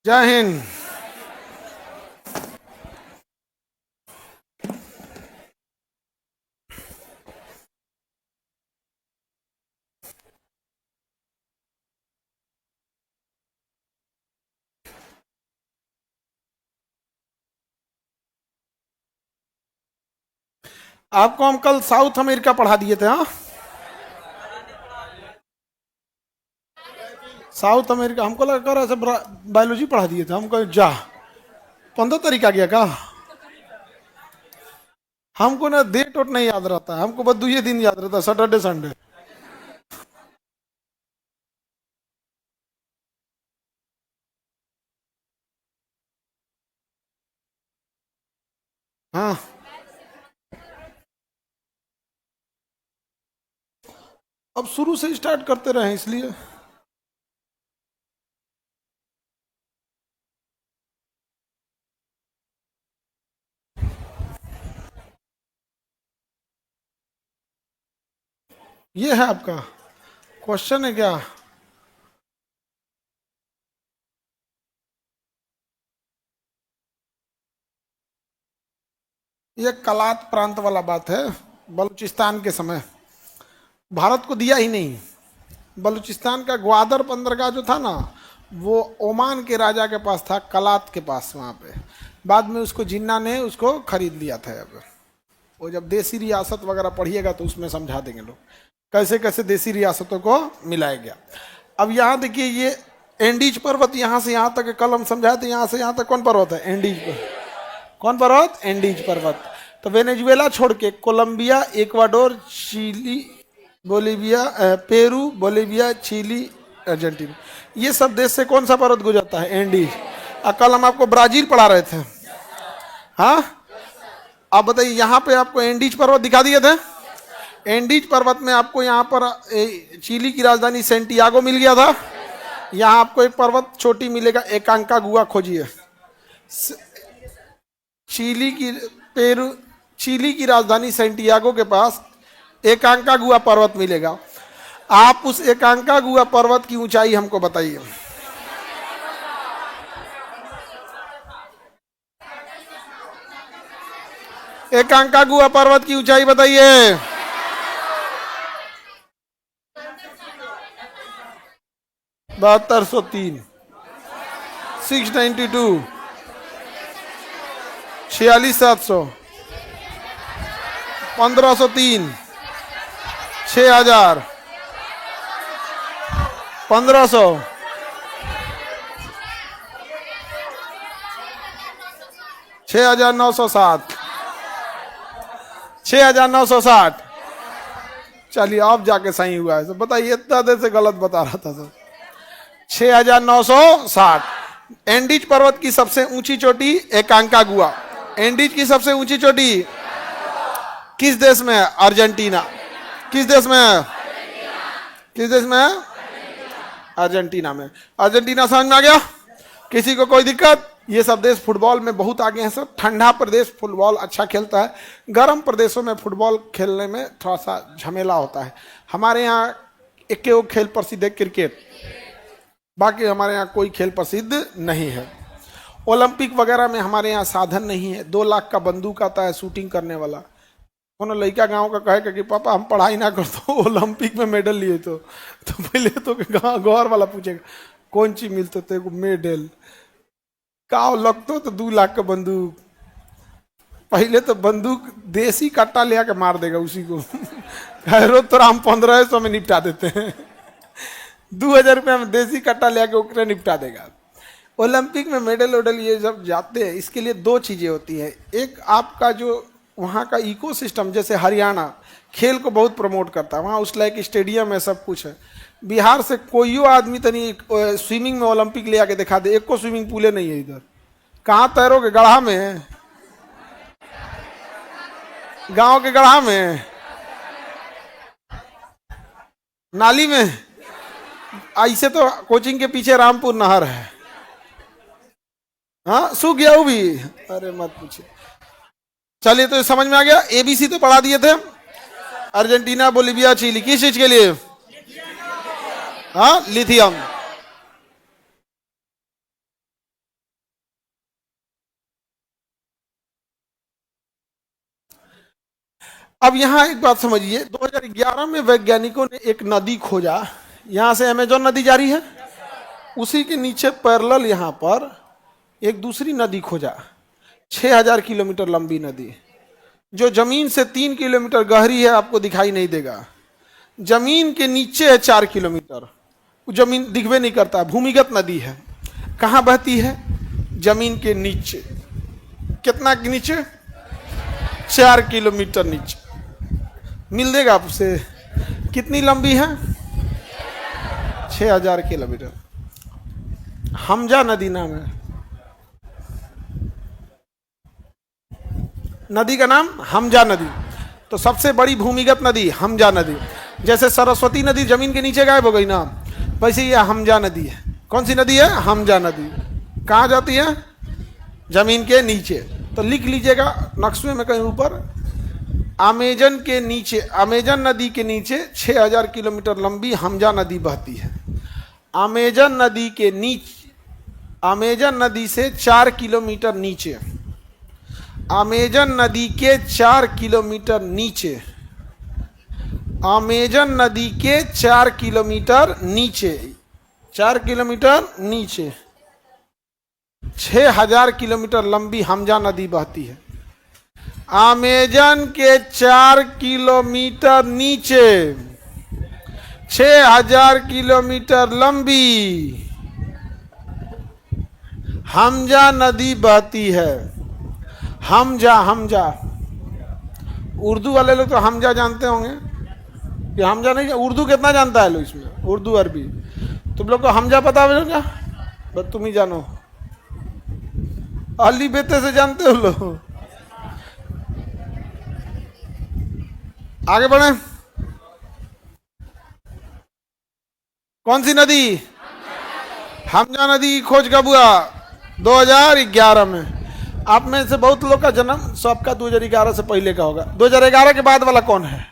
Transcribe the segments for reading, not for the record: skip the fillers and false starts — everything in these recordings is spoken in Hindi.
जय हिंद। आपको हम कल साउथ अमेरिका पढ़ा दिए थे। हाँ, साउथ अमेरिका हमको लगा कर ऐसे बायोलॉजी पढ़ा दिए थे। हमको जा 15 तारीख आ गया का। हमको ना डेट वोट नहीं याद रहता है, हमको बस 2 ही दिन याद रहता है, सैटरडे संडे। हाँ, अब शुरू से स्टार्ट करते रहे इसलिए। ये है आपका क्वेश्चन है क्या? ये कलात प्रांत वाला बात है। बलूचिस्तान के समय भारत को दिया ही नहीं। बलूचिस्तान का ग्वादर बंदरगाह जो था ना, वो ओमान के राजा के पास था, कलात के पास वहाँ पे। बाद में उसको जिन्ना ने उसको खरीद लिया था। अब वो जब देसी रियासत वगैरह पढ़िएगा तो उसमें समझा देंगे लोग कैसे कैसे देसी रियासतों को मिलाया गया। अब यहाँ देखिए, ये एंडीज पर्वत यहाँ से यहाँ तक कल हम समझाए थे। यहाँ से यहाँ तक कौन पर्वत है? एंडीज पर्वत। कौन पर्वत? एंडीज पर्वत। तो वेनेजुएला छोड़ के Colombia, Ecuador, Chile, Bolivia, Peru, Bolivia, Chile, Argentina, ये सब देश से कौन सा पर्वत गुजरता है? एंडीज। और कल हम आपको ब्राजील पढ़ा रहे थे। हाँ, आप बताइए, यहाँ पे आपको एंडीज पर्वत दिखा दिए थे। एंडीज पर्वत में आपको यहाँ पर चिली की राजधानी सेंटियागो मिल गया था। यहाँ आपको एक पर्वत छोटी मिलेगा, एकांकागुआ खोजिए। चिली की पेरू चिली की राजधानी सेंटियागो के पास एकांकागुआ पर्वत मिलेगा। आप उस एकांकागुआ पर्वत की ऊंचाई हमको बताइए। एकांकागुआ पर्वत की ऊंचाई बताइए। 7203, 692, 46700, 1503, 6000, 1500, 6960, 6960। चलिए अब जाके सही हुआ है। तो बताइए, इतना देर से गलत बता रहा था सर। 6960। एंडीज पर्वत की सबसे ऊंची चोटी एकांकागुआ। एंडीज की सबसे ऊंची चोटी किस देश में है? अर्जेंटीना। किस देश में है? किस देश में है? अर्जेंटीना में। अर्जेंटीना समझ में आ गया? किसी को कोई दिक्कत? ये सब देश फुटबॉल में बहुत आगे हैं सर। ठंडा प्रदेश फुटबॉल अच्छा खेलता है, गर्म प्रदेशों में फुटबॉल खेलने में थोड़ा सा झमेला होता है। हमारे यहाँ एक खेल प्रसिद्ध है, क्रिकेट। बाकी हमारे यहाँ कोई खेल प्रसिद्ध नहीं है। ओलंपिक वगैरह में हमारे यहाँ साधन नहीं है। 2 लाख का बंदूक आता है शूटिंग करने वाला। कोनो लड़का गांव का कहे कि पापा हम पढ़ाई ना कर तो ओलंपिक में मेडल लिए तो पहले तो घर वाला पूछेगा कौन चीज मिलते थे मेडल का लगतो तो 2 लाख का बंदूक। पहले तो बंदूक देसी कट्टा ले आके मार देगा उसी को खैरो तो हम 1500 में निपटा देते हैं। 2000 रुपया में देसी कट्टा ले आके ओकरे निपटा देगा। ओलंपिक में मेडल वेडल ये सब जाते हैं, इसके लिए 2 चीजें होती है। एक आपका जो वहाँ का इकोसिस्टम, जैसे हरियाणा खेल को बहुत प्रमोट करता है, वहाँ उस लायक स्टेडियम है, सब कुछ है। बिहार से कोई आदमी तनी स्विमिंग में ओलंपिक ले आके दिखा दे, एक को स्विमिंग पूले नहीं है इधर। कहाँ तैरोगे? गढ़ा में, गांव के गढ़ा में, नाली में। ऐसे तो कोचिंग के पीछे रामपुर नहर है। हाँ, सूख गया वो भी। अरे मत पूछिए। चलिए, तो समझ में आ गया। एबीसी तो पढ़ा दिए थे। अर्जेंटीना, बोलीविया, चिली, किस चीज के लिए? हाँ, लिथियम। अब यहां एक बात समझिए, 2011 में वैज्ञानिकों ने एक नदी खोजा, यहां से अमेजन नदी जारी है, उसी के नीचे पैरेलल यहां पर एक दूसरी नदी खोजा, 6000 किलोमीटर लंबी नदी, जो जमीन से 3 किलोमीटर गहरी है, आपको दिखाई नहीं देगा। जमीन के नीचे है 4 किलोमीटर, जमीन दिखबे नहीं करता, भूमिगत नदी है। कहां बहती है? जमीन के नीचे। कितना के नीचे? 4 किलोमीटर नीचे। मिल देगा आपसे। कितनी लंबी है? 6000 किलोमीटर। हमजा नदी नाम है नदी का नाम, हमजा नदी। तो सबसे बड़ी भूमिगत नदी हमजा नदी। जैसे सरस्वती नदी जमीन के नीचे गायब हो गई ना, वैसे ये हमजा नदी है। कौन सी नदी है? हमजा नदी। कहाँ जाती है? जमीन के नीचे। तो लिख लीजिएगा नक्शे में कहीं ऊपर, अमेजन के नीचे, अमेजन नदी के नीचे 6000 किलोमीटर लंबी हमजा नदी बहती है। अमेजन नदी के नीचे, अमेजन नदी से 4 किलोमीटर नीचे, अमेजन नदी के 4 किलोमीटर नीचे, अमेजन नदी के 4 किलोमीटर नीचे, 4 किलोमीटर नीचे 6000 किलोमीटर लंबी हमजा नदी बहती है। अमेजन के 4 किलोमीटर नीचे 6000 किलोमीटर लंबी हमजा नदी बहती है। हमजा, हमजा, उर्दू वाले लोग तो हमजा जानते होंगे, कि हमजा नहीं, उर्दू कितना जानता है लोग इसमें, उर्दू अरबी। तुम लोग को हमजा पता है क्या? बस तुम ही जानो, अली बेते से जानते हो लोग। आगे बढ़े। कौन सी नदी? हमजा नदी की खोज कब हुआ? 2011 में। आप में से बहुत लोग का जन्म सबका 2011 से पहले का होगा। 2011 के बाद वाला कौन है?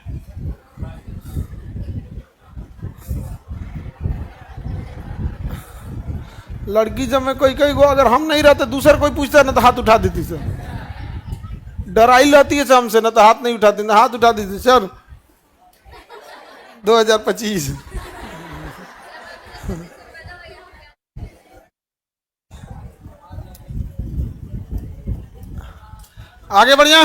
लड़की जब में कोई कोई को अगर हम नहीं रहते, दूसरा कोई पूछता ना तो हाथ उठा देती सर। डराई रहती है सर हमसे, ना तो हाथ नहीं उठाती, ना हाथ उठा देती सर। 2025 आगे बढ़िया।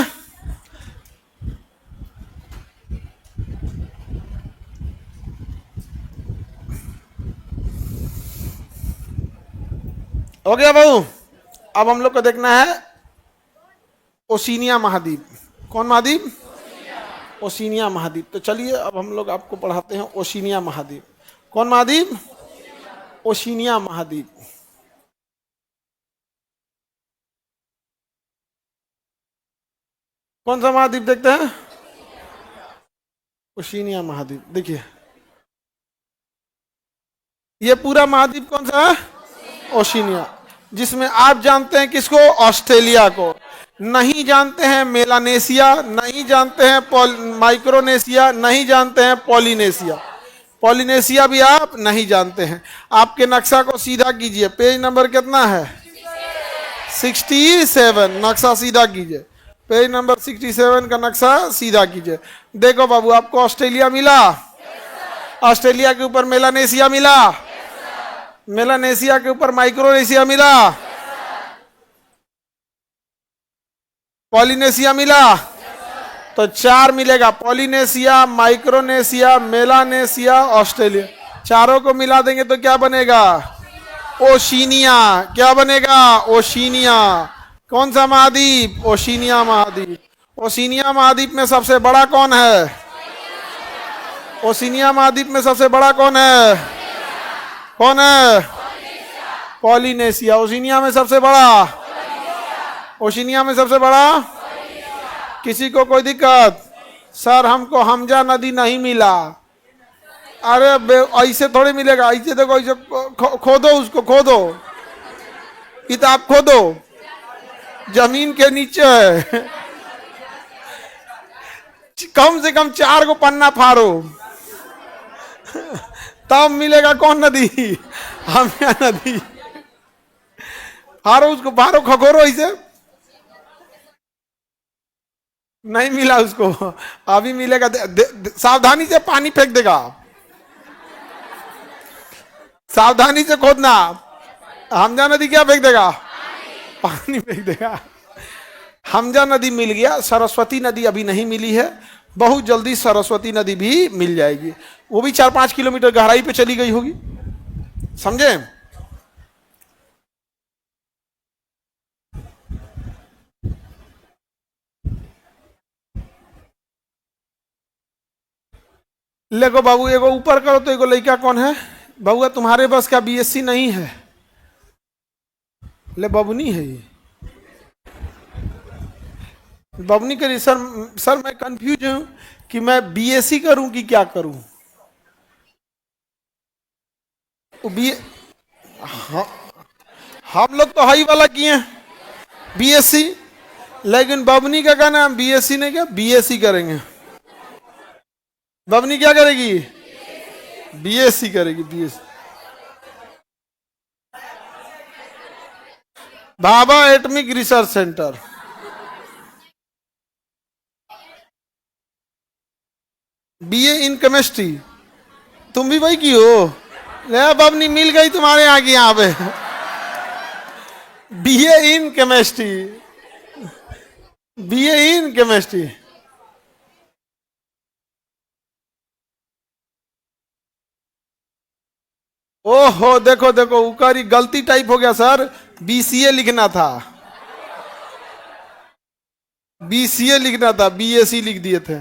हो गया बहू। अब हम लोग को देखना है ओशिनिया महाद्वीप। कौन महाद्वीप? ओशिनिया महाद्वीप। तो चलिए अब हम लोग आपको पढ़ाते हैं ओशिनिया महाद्वीप। कौन महाद्वीप? ओशिनिया महाद्वीप। कौन सा महाद्वीप देखते हैं? ओशिनिया महाद्वीप। देखिए ये पूरा महाद्वीप कौन सा है? ओशिनिया। जिसमें आप जानते हैं किसको? ऑस्ट्रेलिया को। नहीं जानते हैं मेलानेशिया, नहीं जानते हैं माइक्रोनेशिया, नहीं जानते हैं पॉलिनेशिया। पॉलिनेशिया भी आप नहीं जानते हैं। आपके नक्शा को सीधा कीजिए। पेज नंबर कितना है? 67। नक्शा सीधा कीजिए। पेज नंबर 67 का नक्शा सीधा कीजिए। देखो बाबू, आपको ऑस्ट्रेलिया मिला, ऑस्ट्रेलिया के ऊपर मेलानेशिया मिला, मेलानेशिया के ऊपर माइक्रोनेशिया मिला, पॉलिनेशिया मिला, तो 4 मिलेगा। पॉलिनेशिया, माइक्रोनेशिया, मेलानेशिया, ऑस्ट्रेलिया, चारों को मिला देंगे तो क्या बनेगा? ओशिनिया। क्या बनेगा? ओशिनिया। कौन सा महाद्वीप? ओशिनिया महाद्वीप। ओशिनिया महाद्वीप में सबसे बड़ा कौन है? ओशिनिया महाद्वीप में सबसे बड़ा कौन है? कौन है? पॉलिनेशिया। ओशिनिया में सबसे बड़ा, ओशिनिया में सबसे बड़ा। किसी को कोई दिक्कत? सर हमको हमजा नदी नहीं मिला। अरे ऐसे थोड़ी मिलेगा, ऐसे देखो, ऐसे खोदो, उसको खोदो, किताब खोदो, जमीन के नीचे है। कम से कम 4 को पन्ना फाड़ो तब मिलेगा। कौन नदी? हमजा नदी। फाड़ो उसको, फाड़ो, खगोरो ऐसे। नहीं मिला उसको, अभी मिलेगा। सावधानी से पानी फेंक देगा, सावधानी से खोदना। हमजा नदी क्या फेंक देगा? पानी फेंक देगा। हमजा नदी मिल गया, सरस्वती नदी अभी नहीं मिली है, बहुत जल्दी सरस्वती नदी भी मिल जाएगी। वो भी 4-5 किलोमीटर गहराई पे चली गई होगी, समझे? लेको बाबू, एगो ऊपर करो तो एगो लड़का कौन है? बबुआ तुम्हारे बस का बीएससी नहीं है। ले बबुनी है ये, बबुनी करी। सर सर मैं कंफ्यूज हूं कि मैं बीएससी करूं कि क्या करूं। बी हाँ, हम लोग तो हाई वाला किए बीएससी, लेकिन बबनी का कहना हम बीएससी नहीं, क्या बीएससी करेंगे। बबनी क्या करेगी? बीएससी करेगी, BSc. Bhabha atomic research centre, BA in chemistry. तुम भी वही की हो? ले बबनी मिल गई तुम्हारे यहाँ की, यहाँ पे BA in chemistry, BA in chemistry. ओहो, देखो देखो उकारी गलती टाइप हो गया सर, बीसीए लिखना था, बीसीए लिखना था, बीएससी लिख दिए थे।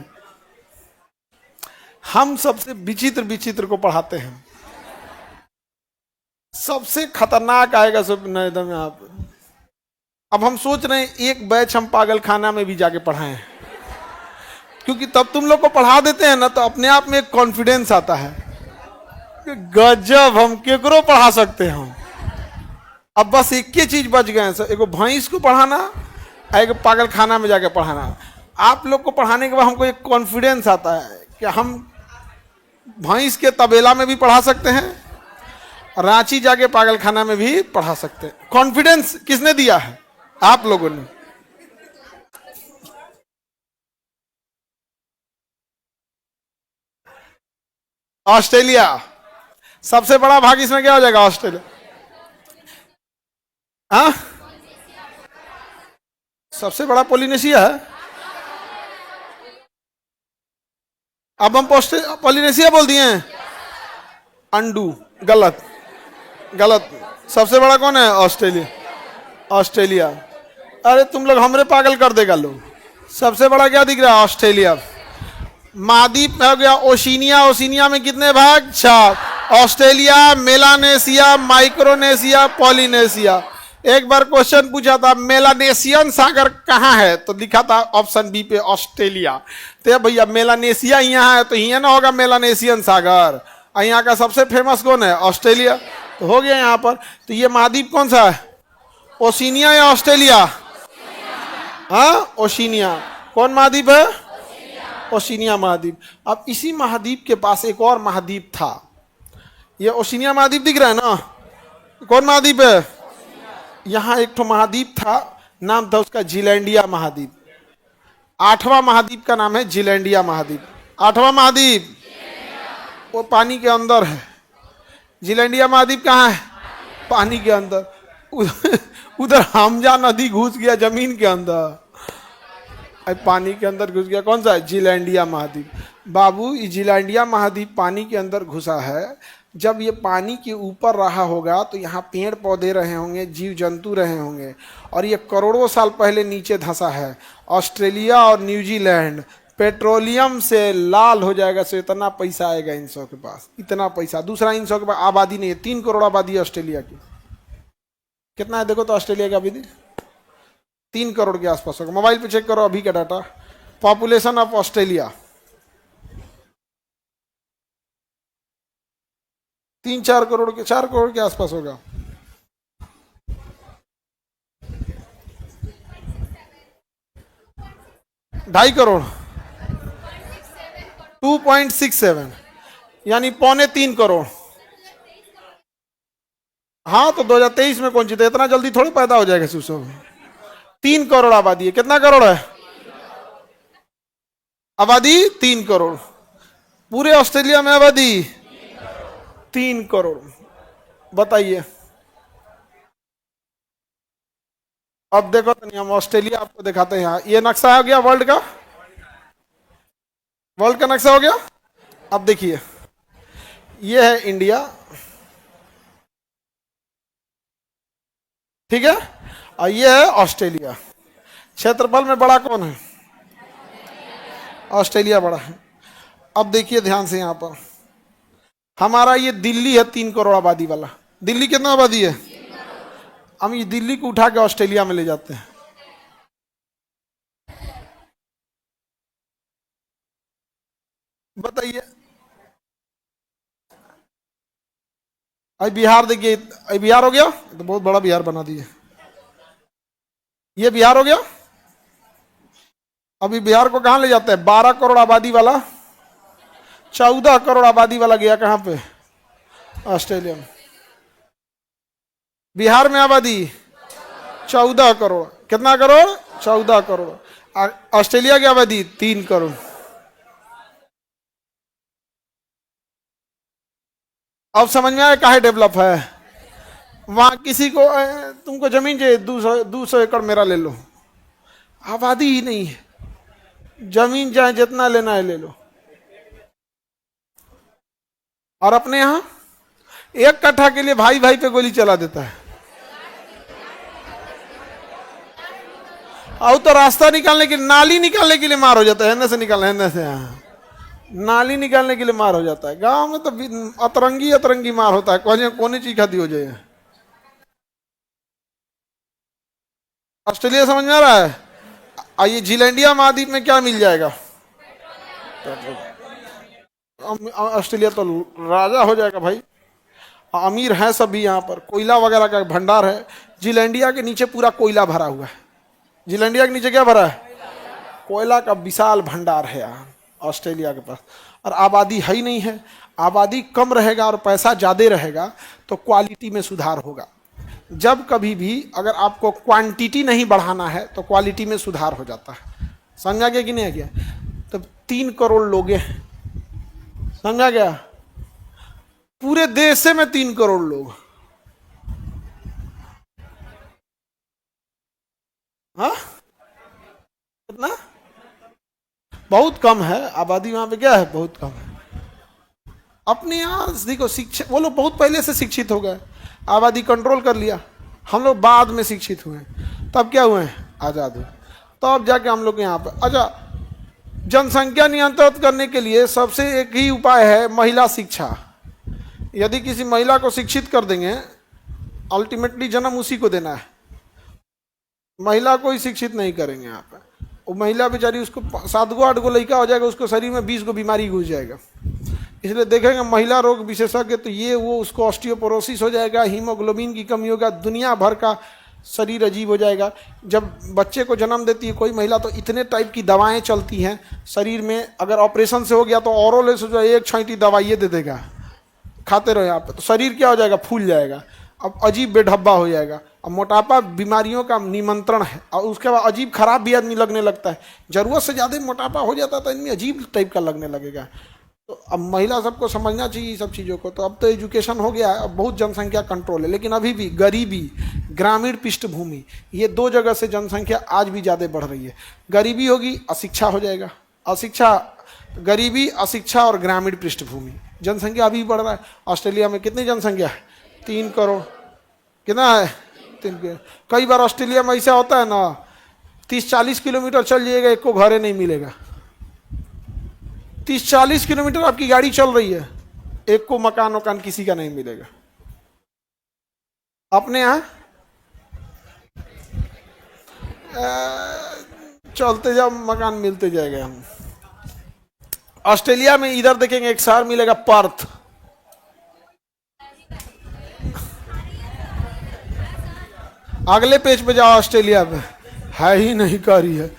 हम सबसे विचित्र विचित्र को पढ़ाते हैं, सबसे खतरनाक आएगा सब एकदम यहाँ पे। अब हम सोच रहे हैं एक बैच हम पागल खाना में भी जाके पढ़ाएं, क्योंकि तब तुम लोग को पढ़ा देते हैं ना तो अपने आप में एक कॉन्फिडेंस आता है कि गजब हम केकरो पढ़ा सकते हैं। अब बस एक ही चीज बच गए हैं सर, एगो भैंस को पढ़ाना, एक पागल खाना में जाके पढ़ाना। आप लोग को पढ़ाने के बाद हमको एक कॉन्फिडेंस आता है कि हम भैंस के तबेला में भी पढ़ा सकते हैं, रांची जाके पागल खाना में भी पढ़ा सकते हैं। कॉन्फिडेंस किसने दिया है? आप लोगों ने। ऑस्ट्रेलिया सबसे बड़ा भाग, इसमें क्या हो जाएगा? ऑस्ट्रेलिया। हाँ, सबसे बड़ा पोलिनेशिया है। अब हम पोलिनेशिया बोल दिए हैं, अंडू, गलत गलत। सबसे बड़ा कौन है? Australia, Australia. अरे तुम लोग हमरे पागल कर देगा लोग। सबसे बड़ा क्या दिख रहा है? ऑस्ट्रेलिया। महाद्वीप हो गया ओशिनिया, ओशिनिया में कितने भाग? 4। Australia, Melanesia, Micronesia, Polynesia. एक बार क्वेश्चन पूछा था मेलानेशियन सागर कहाँ है, तो लिखा था ऑप्शन बी पे ऑस्ट्रेलिया। तो भैया मेलानेशिया यहाँ है तो यहाँ ना होगा मेलानेशियन सागर। यहाँ का सबसे फेमस कौन है? ऑस्ट्रेलिया। तो हो गया यहाँ पर। तो ये महाद्वीप कौन सा है? ओशिनिया या ऑस्ट्रेलिया? हाँ, ओशिनिया। कौन महाद्वीप है? ओशिनिया महाद्वीप। अब इसी महाद्वीप के पास एक और महाद्वीप था, ये ओशिनिया महाद्वीप दिख रहा है ना? कौन महाद्वीप है? यहाँ एक तो महाद्वीप था, नाम था उसका जीलैंडिया महाद्वीप। 8वां महाद्वीप का नाम है जीलैंडिया महाद्वीप। 8वां महाद्वीप वो पानी के अंदर है। जीलैंडिया महाद्वीप कहाँ है? पानी के अंदर। उधर हमजा नदी घुस गया जमीन के अंदर, पानी के अंदर घुस गया। कौन सा है? जीलैंडिया महाद्वीप। बाबू ये जीलैंडिया महाद्वीप पानी के अंदर घुसा है। जब ये पानी के ऊपर रहा होगा तो यहाँ पेड़ पौधे रहे होंगे, जीव जंतु रहे होंगे, और ये करोड़ों साल पहले नीचे धंसा है। ऑस्ट्रेलिया और न्यूजीलैंड पेट्रोलियम से लाल हो जाएगा, सो इतना पैसा आएगा इन सब के पास, इतना पैसा। दूसरा, इन सब के पास आबादी नहीं है, 3 करोड़ आबादी है ऑस्ट्रेलिया की। कितना है देखो तो ऑस्ट्रेलिया की आबादी? 3 करोड़ के आसपास होगा। मोबाइल पे चेक करो अभी का data. Population of Australia 3-4 crore के, 4 करोड़ के आसपास होगा। ढाई करोड़, 2.67, यानी 2.25 करोड़। हाँ तो 2023 में कौन जीते? इतना जल्दी थोड़ी पैदा हो जाएगा सुसो। 3 करोड़ आबादी है। कितना करोड़ है? आबादी 3 करोड़। पूरे ऑस्ट्रेलिया में आबादी 3 करोड़। बताइए, अब देखो तो नहीं, हम ऑस्ट्रेलिया आपको दिखाते हैं। यहाँ ये नक्शा हो गया वर्ल्ड का, वर्ल्ड का नक्शा हो गया। अब देखिए, ये है इंडिया, ठीक है, और ये है ऑस्ट्रेलिया। क्षेत्रफल में बड़ा कौन है? ऑस्ट्रेलिया बड़ा है। अब देखिए ध्यान से, यहां पर हमारा ये दिल्ली है 3 करोड़ आबादी वाला। दिल्ली कितना आबादी है? हम ये दिल्ली को उठा के ऑस्ट्रेलिया में ले जाते हैं। बताइए, अभी बिहार देखिए, अभी बिहार हो गया, तो बहुत बड़ा बिहार बना दिए। ये बिहार हो गया। अभी बिहार को कहां ले जाते हैं? 12 करोड़ आबादी वाला, 14 करोड़ आबादी वाला गया कहां पे? ऑस्ट्रेलिया में। बिहार में आबादी 14 करोड़। कितना करोड़? 14 करोड़। ऑस्ट्रेलिया की आबादी 3 करोड़। अब समझ में आया काहे डेवलप है? वहां किसी को तुमको जमीन चाहिए, 200 एकड़ मेरा ले लो, आबादी ही नहीं है, जमीन चाहे जितना लेना है ले लो। और अपने यहां 1 कट्ठा के लिए भाई भाई पे गोली चला देता है। और तो रास्ता निकालने के, नाली निकालने के लिए मार हो जाता है, हिन्ने से निकालना, हिन्ने से, यहाँ नाली निकालने के लिए मार हो जाता है। गांव में तो अतरंगी अतरंगी मार होता है, कोने चीज खाती हो जाए। ऑस्ट्रेलिया समझ में आ रहा है? आइए, जीलैंडिया महाद्वीप में क्या मिल जाएगा? ऑस्ट्रेलिया तो राजा हो जाएगा भाई, अमीर है सभी। यहाँ पर कोयला वगैरह का भंडार है। जीलैंडिया के नीचे पूरा कोयला भरा हुआ है। जीलैंडिया के नीचे क्या भरा है? कोयला का विशाल भंडार है यहाँ ऑस्ट्रेलिया के पास। और आबादी है ही नहीं है। आबादी कम रहेगा और पैसा ज़्यादा रहेगा तो क्वालिटी में सुधार होगा। जब कभी भी अगर आपको क्वांटिटी नहीं बढ़ाना है तो क्वालिटी में सुधार हो जाता है। समझा गया कि नहीं है? क्या तो 3 करोड़ लोग हैं, समझा गया? पूरे देश से में 3 करोड़ लोग, हाँ, कितना? बहुत कम है आबादी वहां पे। क्या है? बहुत कम है। अपने यहाँ देखो, शिक्षित वो लोग बहुत पहले से शिक्षित हो गए, आबादी कंट्रोल कर लिया। हम लोग बाद में शिक्षित हुए, तब क्या हुए? आजाद हुए, तब जाके हम लोग यहाँ पे। अच्छा, जनसंख्या नियंत्रित करने के लिए सबसे एक ही उपाय है, महिला शिक्षा। यदि किसी महिला को शिक्षित कर देंगे, अल्टीमेटली जन्म उसी को देना है, महिला को ही शिक्षित नहीं करेंगे यहाँ पे, वो महिला बेचारी, उसको 7 गो 8 गो लड़का हो जाएगा, उसको शरीर में 20 गो बीमारी घुस जाएगा। इसलिए देखेंगे महिला रोग विशेषज्ञ तो ये वो, उसको ऑस्टियोपोरोसिस हो जाएगा, हीमोग्लोबिन की कमी होगा, दुनिया भर का शरीर अजीब हो जाएगा। जब बच्चे को जन्म देती है कोई महिला तो इतने टाइप की दवाएं चलती हैं शरीर में। अगर ऑपरेशन से हो गया तो औरों से जो 1 छींटी दवाई ये दे देगा, खाते रहो यहाँ पे, तो शरीर क्या हो जाएगा? फूल जाएगा, अब अजीब बेढब्बा हो जाएगा। अब मोटापा बीमारियों का निमंत्रण है, और उसके बाद अजीब खराब भी आदमी लगने लगता है। जरूरत से ज़्यादा मोटापा हो जाता है तो इनमें अजीब टाइप का लगने लगेगा। तो अब महिला सबको समझना चाहिए सब चीज़ों को। तो अब तो एजुकेशन हो गया है, अब बहुत जनसंख्या कंट्रोल है, लेकिन अभी भी गरीबी, ग्रामीण पृष्ठभूमि, ये 2 जगह से जनसंख्या आज भी ज़्यादा बढ़ रही है। गरीबी होगी, अशिक्षा हो जाएगा, अशिक्षा, गरीबी, अशिक्षा और ग्रामीण पृष्ठभूमि, जनसंख्या अभी बढ़ रहा है। ऑस्ट्रेलिया में कितनी जनसंख्या है? 3 करोड़। कितना है? 3 करोड़। कई बार ऑस्ट्रेलिया में ऐसा होता है ना, 30-40 किलोमीटर चल जाइएगा, एक को घर नहीं मिलेगा। 30-40 किलोमीटर आपकी गाड़ी चल रही है, एक को मकान वकान किसी का नहीं मिलेगा। अपने यहाँ चलते जाओ, मकान मिलते जाएगा। हम ऑस्ट्रेलिया में इधर देखेंगे एक शहर मिलेगा, पर्थ। अगले पेज पे जाओ, ऑस्ट्रेलिया में है ही नहीं कर रही है,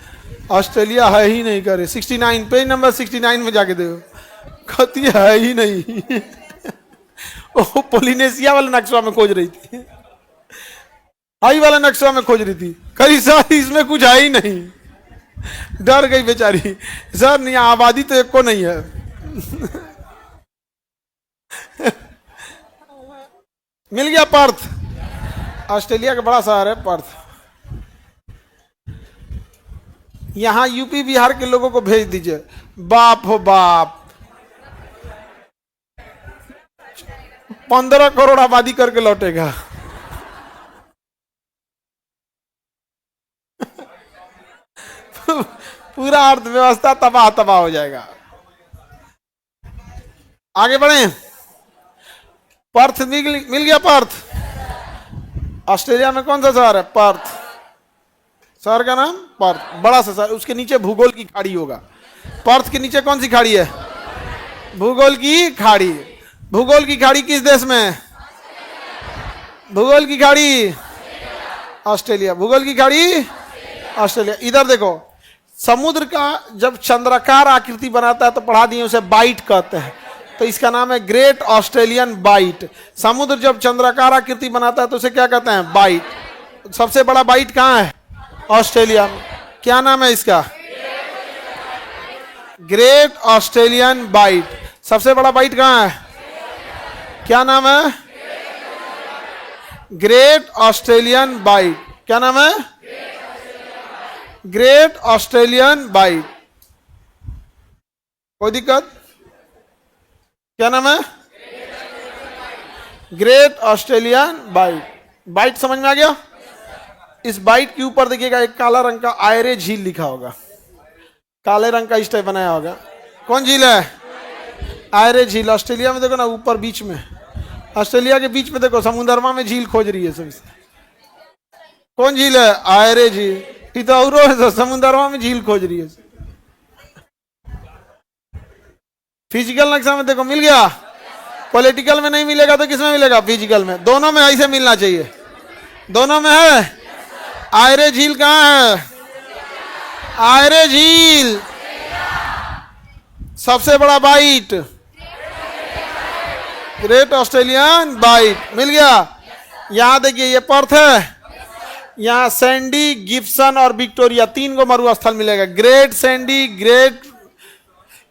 ऑस्ट्रेलिया है ही नहीं कर रही। 69 पेज नंबर 69 में जाके देखो, कहती है ही नहीं। वो पोलिनेशिया वाला नक्शा में खोज रही थी, हाई वाला नक्शा में खोज रही थी, कहीं सारी इसमें कुछ है ही नहीं। डर गई बेचारी, सर नहीं आबादी तो एक को नहीं है। मिल गया पर्थ, ऑस्ट्रेलिया का बड़ा शहर है पर्थ। यहां यूपी बिहार के लोगों को भेज दीजिए, बाप हो बाप, 15 करोड़ आबादी करके लौटेगा। पूरा अर्थव्यवस्था तबाह तबाह हो जाएगा। आगे बढ़े, पर्थ मिल गया पर्थ। ऑस्ट्रेलिया में कौन सा शहर है? पर्थ। शहर का नाम पर्थ, बड़ा सा शहर, उसके नीचे भूगोल की खाड़ी होगा। पर्थ के नीचे कौन सी खाड़ी है? भूगोल की खाड़ी। भूगोल की खाड़ी किस देश में है? भूगोल की खाड़ी ऑस्ट्रेलिया। भूगोल की खाड़ी ऑस्ट्रेलिया। इधर देखो, समुद्र का जब चंद्राकार आकृति बनाता है तो पढ़ा दिए उसे बाइट कहते हैं, तो इसका नाम है ग्रेट ऑस्ट्रेलियन बाइट। समुद्र जब चंद्राकार आकृति बनाता है तो उसे क्या कहते हैं? बाइट। सबसे बड़ा बाइट कहाँ है? ऑस्ट्रेलिया में। क्या नाम है इसका? Great Australian bight. सबसे बड़ा बाइट कहाँ है? क्या नाम है? Great Australian bight. क्या नाम है? Great Australian bight. कोई दिक्कत? क्या नाम है? Great Australian bite. बाइट समझ में आ गया? इस बाइट के ऊपर देखिएगा एक काला रंग का आयरे झील लिखा होगा, काले रंग का इस टाइप बनाया होगा। कौन झील है? आयरे झील। ऑस्ट्रेलिया में देखो ना, ऊपर बीच में, ऑस्ट्रेलिया के बीच में देखो, समुद्रमा में झील खोज रही है सबसे। कौन झील है? आयरे झील। तो और समुद्रमा में झील खोज रही है। फिजिकल नक्शा में देखो, मिल गया। पॉलिटिकल में नहीं मिलेगा तो किसमें मिलेगा? फिजिकल में। दोनों में ऐसे मिलना चाहिए। दोनों में है। आयरे झील कहाँ है? आयरे झील। सबसे बड़ा बाइट ग्रेट ऑस्ट्रेलियन बाइट। मिल गया। यहां देखिए, ये पर्थ है, यहां सैंडी, गिब्सन और विक्टोरिया, 3 को मरुस्थल मिलेगा। Great Sandy, great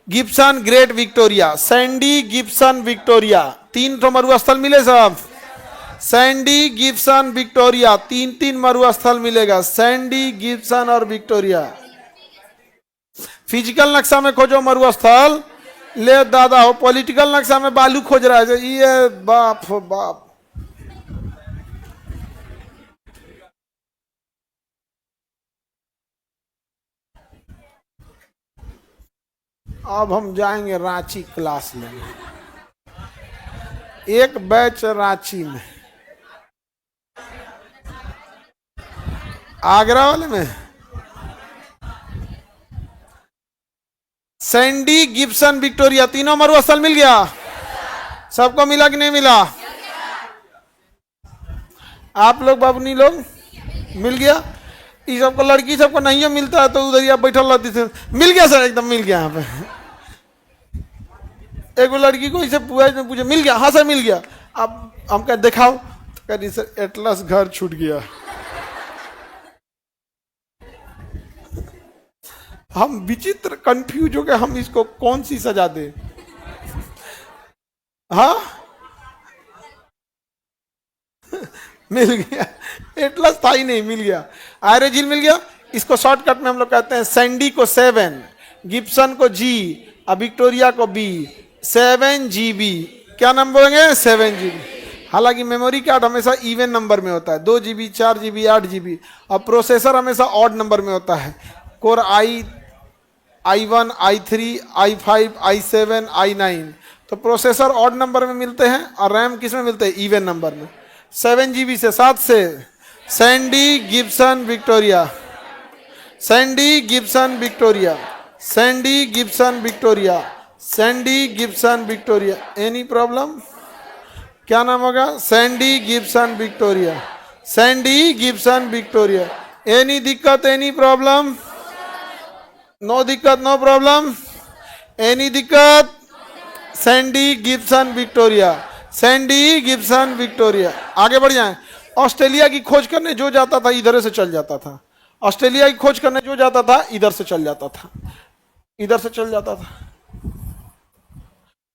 Gibson, great Victoria. Sandy, Gibson, Victoria, 3 तो मरुस्थल मिले सब। सैंडी, गिब्सन, विक्टोरिया, 3 मरुस्थल मिलेगा। सैंडी, गिब्सन और विक्टोरिया। फिजिकल नक्शा में खोजो मरुस्थल, ले दादा हो। पॉलिटिकल नक्शा में बालू खोज रहा है ये, बाप हो बाप। अब हम जाएंगे रांची क्लास लेने। एक बैच रांची में, आगरा वाले में। सैंडी, गिब्सन, विक्टोरिया, 3 मरुस्थल मिल गया। सबको मिला कि नहीं मिला? आप लोग बाबूनी लोग मिल गया। ये सबको, लड़की सबको नहीं मिलता है तो उधर ही बैठल रहती थी। मिल गया सर, एकदम मिल गया। यहाँ पे एक लड़की को इसे पूछे, मिल गया? हाँ सर मिल गया। अब हम कह दिखाओ, तो कह रही सर एटलस घर छूट गया। हम विचित्र कंफ्यूज हो गए, हम इसको कौन सी सजा दे। हाँ मिल गया। एटलस था ही नहीं, मिल गया। आयरे झील मिल गया। इसको शॉर्टकट में हम लोग कहते हैं सैंडी को 7, गिब्सन को G और विक्टोरिया को B। 7GB। क्या नंबर बोलेंगे? 7GB। हालांकि मेमोरी कार्ड हमेशा इवन नंबर में होता है, 2GB, 4GB, 8GB। और प्रोसेसर हमेशा ऑड नंबर में होता है। Core i1, i3, i5, i7, i9। तो प्रोसेसर ऑड नंबर में मिलते हैं और रैम किस में मिलते हैं? इवन नंबर में। 7GB से 7 से Sandy, Gibson, Victoria. Sandy, Gibson, Victoria. Sandy, Gibson, Victoria. Sandy, Gibson, Victoria. Any problem? क्या नाम होगा? Sandy, Gibson, Victoria. Sandy, Gibson, Victoria. Any दिक्कत? Any problem? नो दिक्कत, नो प्रॉब्लम। एनी दिक्कत? Sandy, Gibson, Victoria. Sandy, Gibson, Victoria. आगे बढ़ जाएं। ऑस्ट्रेलिया की खोज करने जो जाता था इधर से चल जाता था। ऑस्ट्रेलिया की खोज करने जो जाता था इधर से चल जाता था, इधर से चल जाता था,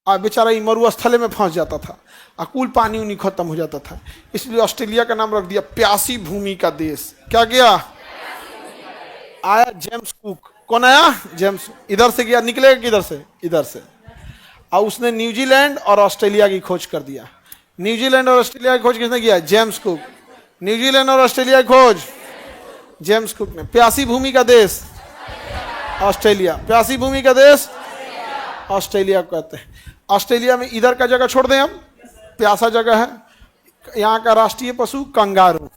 और बेचारा मरु स्थले में फंस जाता था, अकुल पानी उन्हीं खत्म हो जाता था। इसलिए ऑस्ट्रेलिया का नाम रख दिया प्यासी भूमि का देश। क्या किया? आया जेम्स कुक। कौन आया? जेम्स। इधर से गया, निकलेगा किधर से? इधर से। और उसने न्यूजीलैंड और ऑस्ट्रेलिया की खोज कर दिया। न्यूजीलैंड और ऑस्ट्रेलिया की खोज किसने किया? James cook. न्यूजीलैंड और ऑस्ट्रेलिया की खोज जेम्स कुक ने। प्यासी भूमि का देश ऑस्ट्रेलिया। प्यासी भूमि का देश ऑस्ट्रेलिया कहते हैं। ऑस्ट्रेलिया में इधर का जगह छोड़ दें, हम प्यासा जगह है। यहाँ का राष्ट्रीय पशु कंगारू।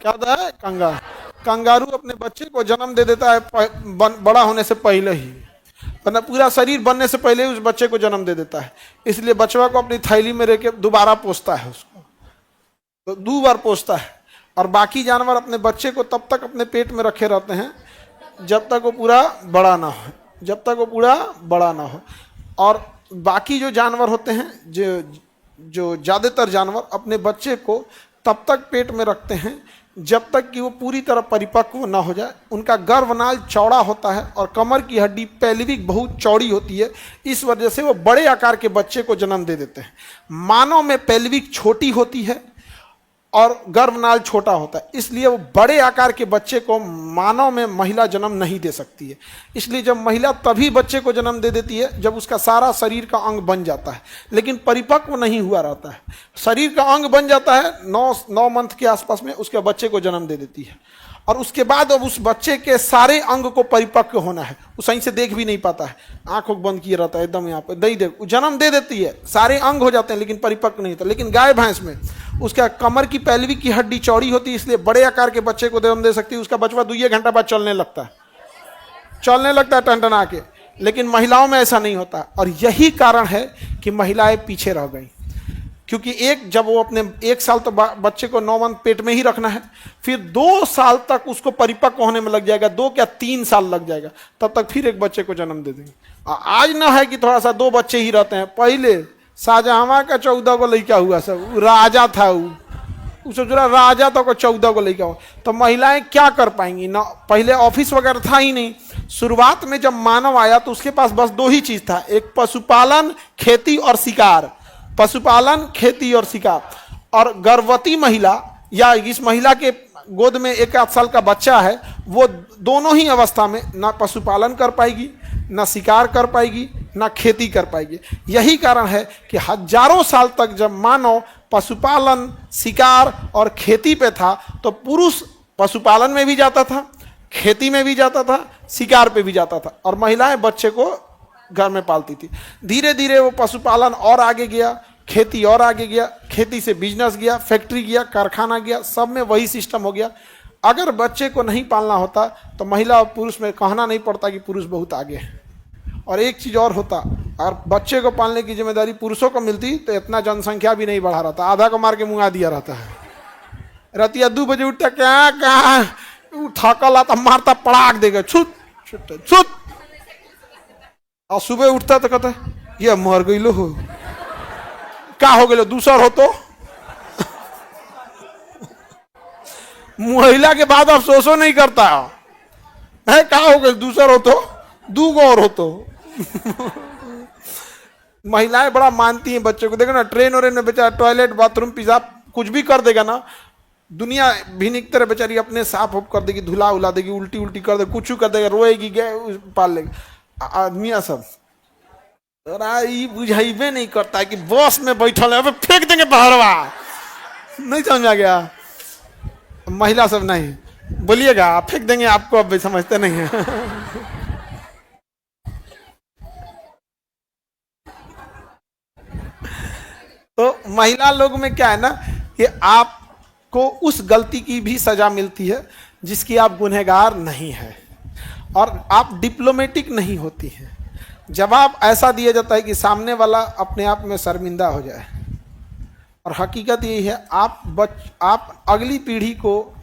क्या होता है? कंगारू। कंगारू अपने बच्चे को जन्म दे देता है बड़ा होने से पहले ही, वरना पूरा शरीर बनने से पहले ही उस बच्चे को जन्म दे देता है। इसलिए बच्चा को अपनी थैली में रख के दोबारा पोसता है, उसको तो 2 बार पोसता है। और बाकी जानवर अपने बच्चे को तब तक अपने पेट में रखे रहते हैं जब तक वो पूरा बड़ा ना हो, जब तक वो पूरा बड़ा ना हो। और बाकी जो जानवर होते हैं, जो ज़्यादातर जानवर अपने बच्चे को तब तक पेट में रखते हैं जब तक कि वो पूरी तरह परिपक्व ना हो जाए। उनका गर्भनाल चौड़ा होता है और कमर की हड्डी पेल्विक बहुत चौड़ी होती है, इस वजह से वो बड़े आकार के बच्चे को जन्म दे देते हैं। मानव में पेल्विक छोटी होती है और गर्भनाल छोटा होता है, इसलिए वो बड़े आकार के बच्चे को मानव में महिला जन्म नहीं दे सकती है। इसलिए जब महिला तभी बच्चे को जन्म दे देती है जब उसका सारा शरीर का अंग बन जाता है, लेकिन परिपक्व नहीं हुआ रहता है। शरीर का अंग बन जाता है 9 मंथ के आसपास में, उसके बच्चे को जन्म दे देती है। और उसके बाद अब उस बच्चे के सारे अंग को परिपक्व होना है, वो सही से देख भी नहीं पाता है, आंखों बंद किया रहता है एकदम, यहाँ पे दे जन्म दे देती है, सारे अंग हो जाते हैं लेकिन परिपक्व नहीं होता। लेकिन गाय भैंस में उसका कमर की पेल्विक की हड्डी चौड़ी होती है, इसलिए बड़े आकार के बच्चे को जन्म दे सकती है। उसका बच्चा 2 घंटा बाद चलने लगता है टनटना के। लेकिन महिलाओं में ऐसा नहीं होता, और यही कारण है कि महिलाएं पीछे रह गई। क्योंकि जब वो अपने 1 साल तो बच्चे को 9 मंथ पेट में ही रखना है, फिर 2 साल तक उसको परिपक्व होने में लग जाएगा, 2 क्या 3 साल लग जाएगा, तब तक फिर एक बच्चे को जन्म दे देंगे। आज ना है कि थोड़ा सा 2 बच्चे ही रहते हैं। पहले शाहजहां का 14 को लड़का हुआ, सब राजा था, उसे जो राजा तो को 14 को लड़का हुआ। तो महिलाएं क्या कर पाएंगी ना? पहले ऑफिस वगैरह था ही नहीं। शुरुआत में जब मानव आया तो उसके पास बस 2 ही चीज था, एक पशुपालन, खेती और शिकार। पशुपालन, खेती और शिकार। और गर्भवती महिला या इस महिला के गोद में 1 साल का बच्चा है, वो दोनों ही अवस्था में ना पशुपालन कर पाएगी, ना शिकार कर पाएगी, ना खेती कर पाएगी। यही कारण है कि हजारों साल तक जब मानव पशुपालन, शिकार और खेती पे था तो पुरुष पशुपालन में भी जाता था, खेती में भी जाता था, शिकार पे भी जाता था, और महिलाएं बच्चे को घर में पालती थी। धीरे धीरे वो पशुपालन और आगे गया, खेती और आगे गया, खेती से बिजनेस गया, फैक्ट्री गया, कारखाना गया, सब में वही सिस्टम हो गया। अगर बच्चे को नहीं पालना होता तो महिला और पुरुष में कहना नहीं पड़ता कि पुरुष बहुत आगे है। और एक चीज़ और होता, अगर बच्चे को पालने की जिम्मेदारी पुरुषों को मिलती तो इतना जनसंख्या भी नहीं बढ़ा रहता, आधा को मार के मुंगा दिया रहता है। रातिया 2 बजे उठता, क्या कहाँ थकल आता, मारता, पड़ाक देगा, छुट छुट छुट। और सुबह उठता तो कहता ये मर गई लो, हो क्या हो गए, दूसर हो तो महिला के बाद अफसोसो नहीं करता है, क्या हो गए, दूसर हो तो 2 और हो तो। महिलाएं बड़ा मानती हैं बच्चे को। देखो ना, ट्रेन और में बेचारा टॉयलेट, बाथरूम, पेशाब कुछ भी कर देगा ना, दुनिया भिनिक तरह बेचारी अपने साफ उप कर देगी, धुला उला देगी, उल्टी उल्टी कर देगी, कुछ कर देगा, रोएगी, पाल लेगी। आदमिया सब बुझाइबे नहीं करता है कि बस में बैठल है, फेंक देंगे बाहरवा, नहीं समझा गया। महिला सब नहीं, बोलिएगा फेंक देंगे आपको, अब समझते नहीं है। तो महिला लोग में क्या है ना कि आपको उस गलती की भी सजा मिलती है जिसकी आप गुनहगार नहीं है, और आप डिप्लोमेटिक नहीं होती हैं। जवाब ऐसा दिया जाता है कि सामने वाला अपने आप में शर्मिंदा हो जाए। और हकीकत यही है, आप अगली पीढ़ी को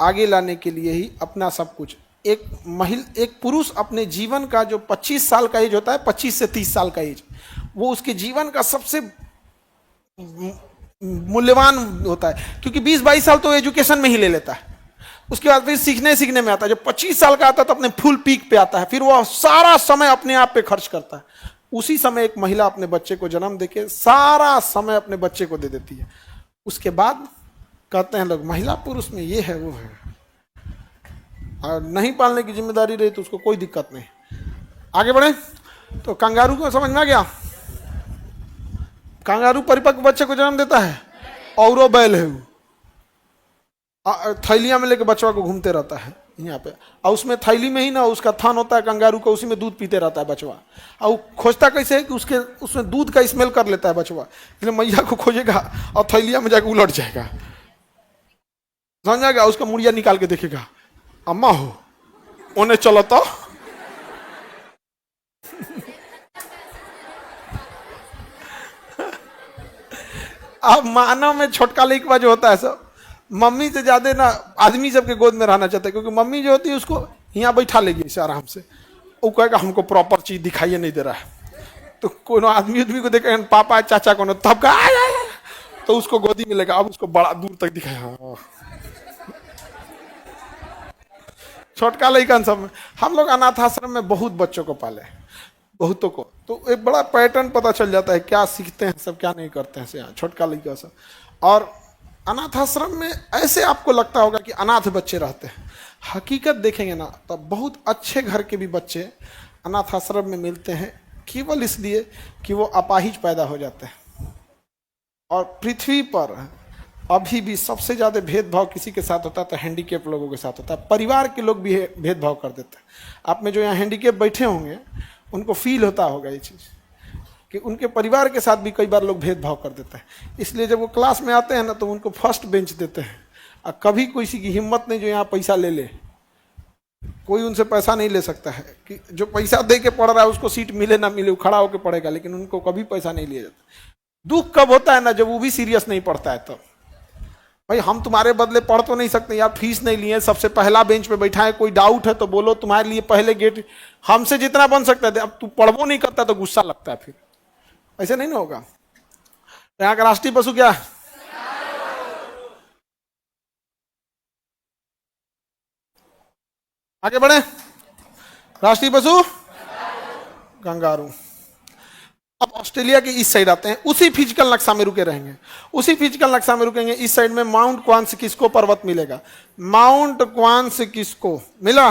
आगे लाने के लिए ही अपना सब कुछ, एक पुरुष अपने जीवन का जो 25 साल का एज होता है, 25 से 30 साल का एज, वो उसके जीवन का सबसे मूल्यवान होता है, क्योंकि 20-22 साल तो एजुकेशन में ही ले लेता है। उसके बाद फिर सीखने में आता है। जब 25 साल का आता है तो अपने फुल पीक पे आता है, फिर वह सारा समय अपने आप पे खर्च करता है। उसी समय एक महिला अपने बच्चे को जन्म देके सारा समय अपने बच्चे को दे देती है। उसके बाद कहते हैं लोग महिला पुरुष में ये है वो है, और नहीं पालने की जिम्मेदारी रही तो उसको कोई दिक्कत नहीं। आगे बढ़े तो कंगारू को समझ में आ गया। कंगारू परिपक्व बच्चे को जन्म देता है और वो बैल है, थैलिया में लेके बच्चा को घूमते रहता है यहाँ पे, और उसमें थैली में ही ना उसका थान होता है कंगारू का, उसी में दूध पीते रहता है बचवा। और खोजता कैसे है कि उसके उसमें दूध का स्मेल कर लेता है बचवा, इसलिए मैया को खोजेगा और थैलिया में जाकर उलट जाएगा, समझाएगा। उसका मुड़िया निकाल के देखेगा, अम्मा हो उन्हें चलो तो अब मानव में छोटका लड़का जो होता है सब मम्मी से ज्यादा ना आदमी सबके गोद में रहना चाहता है, क्योंकि मम्मी जो होती है उसको यहाँ बैठा लेगी इसे आराम से, वो कहेगा हमको प्रॉपर चीज दिखाई नहीं दे रहा है, तो कोई आदमी को देखेगा पापा चाचा को तब का तो उसको गोदी में लेगा, अब उसको बड़ा दूर तक दिखाया। छोटका लड़कन सब में हम लोग अनाथ आश्रम में बहुत बच्चों को पाले, बहुतों को, तो एक बड़ा पैटर्न पता चल जाता है क्या सीखते हैं सब क्या नहीं करते हैं यहाँ छोटका लड़का सब। और अनाथ आश्रम में ऐसे आपको लगता होगा कि अनाथ बच्चे रहते हैं, हकीकत देखेंगे ना तो बहुत अच्छे घर के भी बच्चे अनाथ आश्रम में मिलते हैं, केवल इसलिए कि वो अपाहिज पैदा हो जाते हैं। और पृथ्वी पर अभी भी सबसे ज्यादा भेदभाव किसी के साथ होता है तो हैंडीकेप लोगों के साथ होता है। परिवार के लोग भी भेदभाव कर देते हैं। आप में जो यहाँ हैंडीकेप बैठे होंगे उनको फील होता होगा ये चीज़ कि उनके परिवार के साथ भी कई बार लोग भेदभाव कर देते हैं। इसलिए जब वो क्लास में आते हैं ना तो उनको फर्स्ट बेंच देते हैं, और कभी किसी की हिम्मत नहीं जो यहाँ पैसा ले ले, कोई उनसे पैसा नहीं ले सकता है कि जो पैसा दे के पढ़ रहा है उसको सीट मिले ना मिले वो खड़ा होकर पढ़ेगा, लेकिन उनको कभी पैसा नहीं लिया जाता। दुख कब होता है ना जब वो भी सीरियस नहीं पढ़ता है, तब भाई हम तुम्हारे बदले पढ़ तो नहीं सकते यार, फीस नहीं लिए, सबसे पहला बेंच पे बैठा है, कोई डाउट है तो बोलो, तुम्हारे लिए पहले गेट, हमसे जितना बन सकता है। अब तू पढ़वो नहीं करता तो गुस्सा लगता है, फिर ऐसे नहीं ना होगा। यहाँ का राष्ट्रीय पशु क्या है? आगे बढ़े, राष्ट्रीय पशु कंगारू। अब ऑस्ट्रेलिया के इस साइड आते हैं, उसी फिजिकल नक्शा में रुके रहेंगे, उसी फिजिकल नक्शा में रुकेंगे। इस साइड में माउंट क्वांस किसको पर्वत मिलेगा, माउंट क्वांस किसको मिला,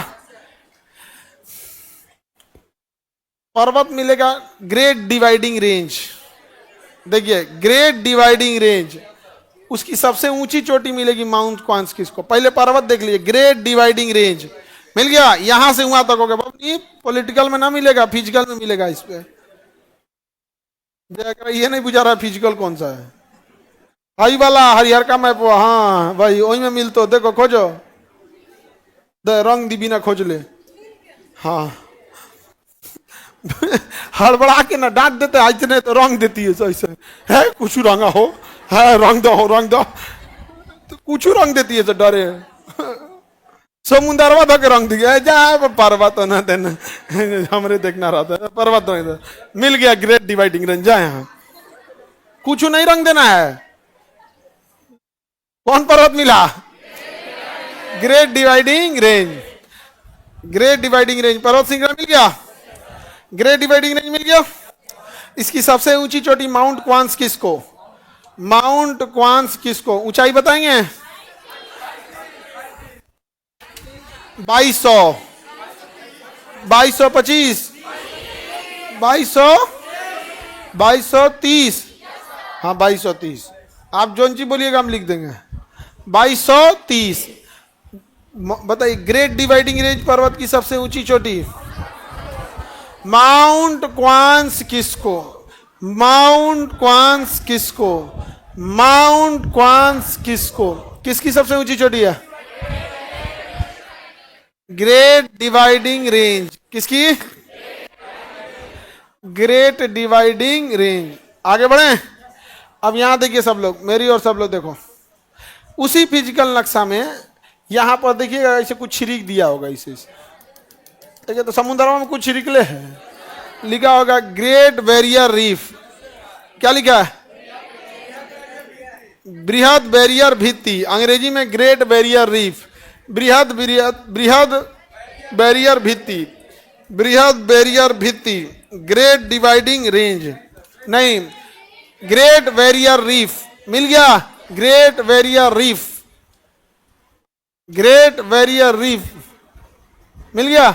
पर्वत मिलेगा ग्रेट डिवाइडिंग रेंज। देखिए ग्रेट डिवाइडिंग रेंज, उसकी सबसे ऊंची चोटी मिलेगी माउंट क्वांस किसको। पहले पर्वत देख लीजिए, ग्रेट डिवाइडिंग रेंज मिल गया, यहां से वहां तक हो गया। ये पॉलिटिकल में ना मिलेगा, फिजिकल में मिलेगा। इस पे ये नहीं बुझा रहा फिजिकल कौन सा है, हाई वाला हरिहर का मैप, हाँ भाई वही में मिल तो देखो, खोजो रंग दिबी ना खोज ले, हाँ हड़बड़ा के ना डांट देते हैं, इतने तो रंग देती है ऐसे है, कुछ रंगा हो है, रंग दो रंग दो, तो कुछ रंग देती है, डरे समुंदरवा धो के रंग दिया जा पर्वत ना देना हमरे देखना रहता है, पर्वत मिल गया ग्रेट डिवाइडिंग रेंज। जा यहाँ कुछ नहीं रंग देना है, कौन पर्वत मिला, great dividing range. Great dividing range पर्वत श्रृंखला मिल गया, ग्रेट डिवाइडिंग रेंज मिल गया। इसकी सबसे ऊंची चोटी माउंट क्वांस किसको, माउंट क्वांस किसको, ऊंचाई बताएंगे 2200, 2225, 2230, हाँ 2230, आप जोन ची बोलिएगा हम लिख देंगे 2230। बताइए ग्रेट डिवाइडिंग रेंज पर्वत की सबसे ऊंची चोटी माउंट क्वांस किसको, माउंट क्वांस किसको, माउंट क्वांस किसको, किसकी सबसे ऊंची चोटी है, ग्रेट डिवाइडिंग रेंज, किसकी, ग्रेट डिवाइडिंग रेंज। आगे बढ़े, अब यहां देखिए सब लोग, मेरी और सब लोग देखो, उसी फिजिकल नक्शा में यहां पर देखिएगा ऐसे कुछ छिड़क दिया होगा, इसे देखिए तो समुद्र में कुछ छिड़कले हैं, लिखा होगा ग्रेट बैरियर रीफ, क्या लिखा है, बृहद बैरियर भित्ति, अंग्रेजी में ग्रेट बैरियर रीफ। बृहद बृहद बृहद बैरियर भित्ति, बृहद बैरियर भित्ति, ग्रेट डिवाइडिंग रेंज, नहीं, ग्रेट बैरियर रीफ, मिल गया, great barrier reef, great barrier reef मिल गया।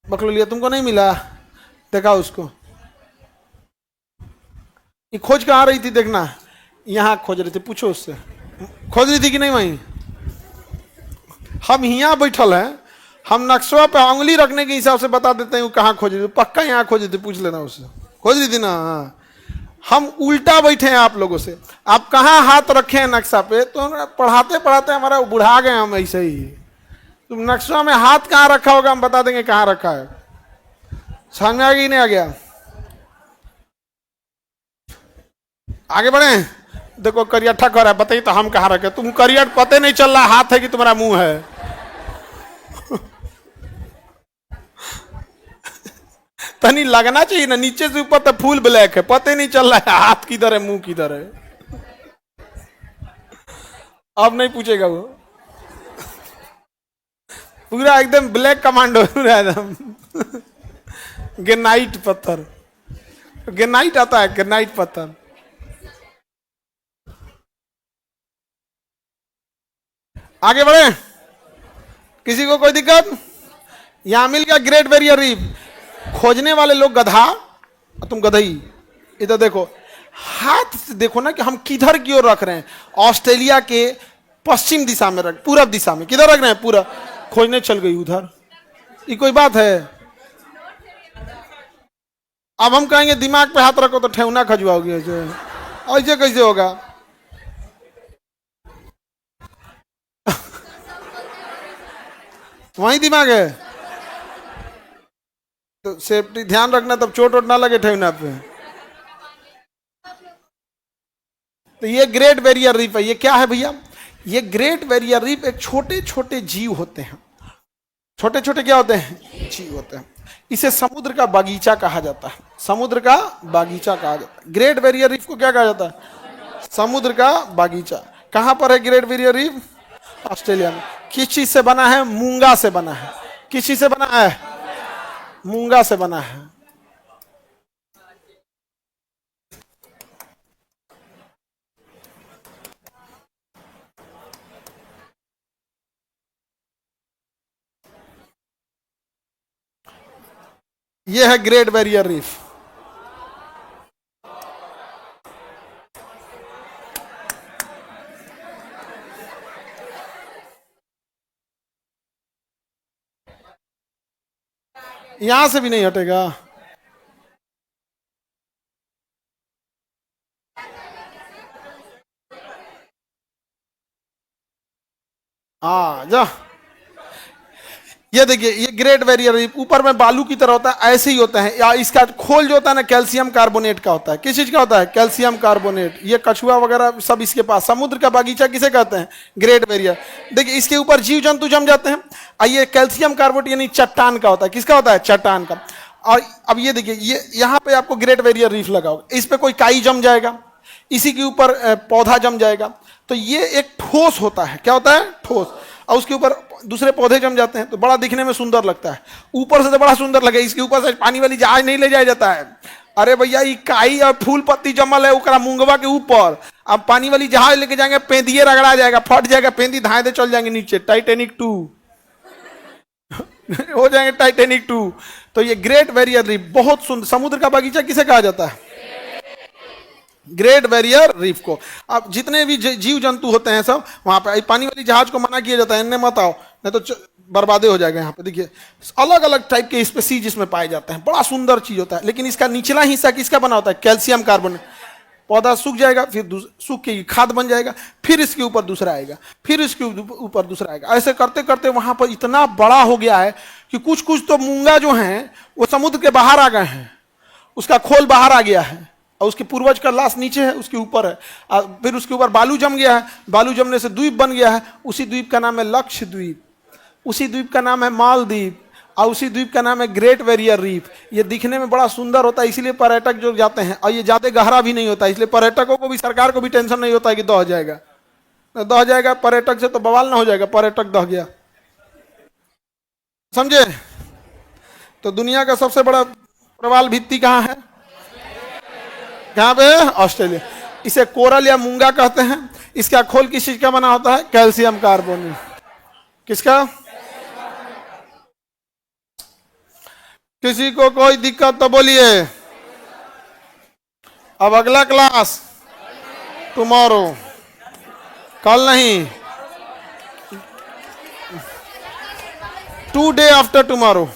बकलोलिया तुमको नहीं मिला, देखा उसको, ये खोज कहाँ रही थी देखना, यहां खोज रही थी, पूछो उससे, खोज रही थी कि नहीं वहीं। हम यहाँ बैठल हैं, हम नक्शा पे उंगली रखने के हिसाब से बता देते हैं वो कहाँ खोज रही थी, पक्का यहाँ खोज रही थी, पूछ लेना उससे, खोज रही थी ना। हाँ, हम उल्टा बैठे हैं आप लोगों से, आप कहाँ हाथ रखे हैं नक्शा पे, तो पढ़ाते पढ़ाते हमारा बुढ़ा गए हम ऐसे ही। तुम नक्शा में हाथ कहाँ रखा होगा हम बता देंगे कहाँ रखा है, समझ में आ गया नहीं आ गया। आगे बढ़े, देखो करियठा कर रहा है, बताइए तो हम कहाँ रखे, तुम करियट पते नहीं चल रहा हाथ है कि तुम्हारा मुंह है। तनी लगना चाहिए ना, नीचे से ऊपर तो फुल ब्लैक है, पते नहीं चल रहा है हाथ किधर है मुंह किधर है। अब नहीं पूछेगा वो, पूरा एकदम ब्लैक कमांडो पूरा एकदम। ग्रेनाइट पत्थर, ग्रेनाइट आता है, ग्रेनाइट पत्थर। आगे बढ़े, किसी को कोई दिक्कत, यहां मिल गया ग्रेट बैरियर रीफ। खोजने वाले लोग गधा, तुम गधई, इधर देखो, हाथ से देखो ना कि हम किधर की ओर रख रहे हैं, ऑस्ट्रेलिया के पश्चिम दिशा में रख, पूरब दिशा में, किधर रख रहे हैं, पूरा, खोजने चल गई उधर, ये कोई बात है। अब हम कहेंगे दिमाग पे हाथ रखो तो ठेहुना खजुआओगे, ऐसे कैसे होगा। वही दिमाग है, तो सेफ्टी ध्यान रखना, तब चोट वोट ना लगे ठेहुना पे। तो ये ग्रेट बैरियर रीफ है, ये क्या है भैया, ये ग्रेट बैरियर रीफ एक छोटे छोटे जीव होते हैं, छोटे छोटे क्या होते हैं, जीव होते हैं। इसे समुद्र का बागीचा कहा जाता है, समुद्र का बागीचा कहा जाता है। ग्रेट बैरियर रीफ को क्या कहा जाता है, समुद्र का बागीचा। कहां पर है ग्रेट बैरियर रीफ, ऑस्ट्रेलिया में। किस चीज से बना है, मूंगा से बना है। किस चीज से बना है, मूंगा से बना है। यह है ग्रेट बैरियर रीफ। यहां से भी नहीं हटेगा। जा, ये देखिए, ये ग्रेट बैरियर रीफ ऊपर में बालू की तरह होता है, ऐसे ही होता है, या इसका खोल जो होता है ना कैल्शियम कार्बोनेट का होता है। किस चीज का होता है, कैल्शियम कार्बोनेट। ये कछुआ वगैरह सब इसके पास। समुद्र का बागीचा किसे कहते हैं, ग्रेट बैरियर। देखिए इसके ऊपर जीव जंतु जम जाते हैं। ये कैल्शियम कार्बोनेट यानी चट्टान का होता है। किसका होता है, चट्टान का। और अब ये देखिए, ये यहाँ पे आपको ग्रेट बैरियर रीफ लगा होगा, इस पे कोई काई जम जाएगा, इसी के ऊपर पौधा जम जाएगा, तो ये एक ठोस होता है। क्या होता है, ठोस। और उसके ऊपर दूसरे पौधे जम जाते हैं तो बड़ा दिखने में सुंदर लगता है। ऊपर से तो बड़ा सुंदर लगे, इसके ऊपर से पानी वाली जहाज नहीं ले जाया जाता है। अरे भैया, ये काई और फूल पत्ती जमल है ओकरा मुंगवा के ऊपर। अब पानी वाली जहाज लेके जाएंगे, पेंदिए रगड़ा जाएगा, फट जाएगा, पेंदी धाए दे चल जाएंगे नीचे। टाइटेनिक 2 हो जाएंगे, टाइटेनिक 2। तो ये ग्रेट बैरियर रीफ बहुत सुंदर। समुद्र का बागीचा किसे कहा जाता है, ग्रेट बैरियर रीफ को। अब जितने भी जीव जंतु होते हैं सब वहां पे, पानी वाली जहाज को मना किया जाता है, इनने मत आओ नहीं तो बर्बादे हो जाएगा। यहाँ पे देखिए अलग अलग टाइप के स्पीसीज इसमें पाए जाते हैं, बड़ा सुंदर चीज होता है। लेकिन इसका निचला हिस्सा किसका बना होता है, कैल्शियम कार्बोनेट। पौधा सूख जाएगा, फिर सूख के खाद बन जाएगा, फिर इसके ऊपर दूसरा आएगा, फिर इसके ऊपर दूसरा आएगा। ऐसे करते करते वहां पर इतना बड़ा हो गया है कि कुछ कुछ तो मूंगा जो है वो समुद्र के बाहर आ गए हैं, उसका खोल बाहर आ गया है, और उसके पूर्वज का लाश नीचे है, उसके ऊपर है। फिर उसके ऊपर बालू जम गया है, बालू जमने से द्वीप बन गया है। उसी द्वीप का नाम है लक्षद्वीप, उसी द्वीप का नाम है मालदीप, और उसी द्वीप का नाम है ग्रेट बैरियर रीफ। ये दिखने में बड़ा सुंदर होता है, इसलिए पर्यटक जो जाते हैं, और ये ज्यादा गहरा भी नहीं होता, इसलिए पर्यटकों को भी, सरकार को भी टेंशन नहीं होता है कि दह जाएगा। दह जाएगा पर्यटक से तो बवाल ना हो जाएगा, पर्यटक दह गया, समझे। तो दुनिया का सबसे बड़ा प्रवाल भित्ति कहाँ है? कहाँ पे? ऑस्ट्रेलिया। इसे कोरल या मूंगा कहते हैं। इसका खोल किस चीज का बना होता है? Calcium carbonate. किसका? किसी को कोई दिक्कत तो बोलिए। अब अगला क्लास टुमारो, कल नहीं, 2 day आफ्टर टुमारो।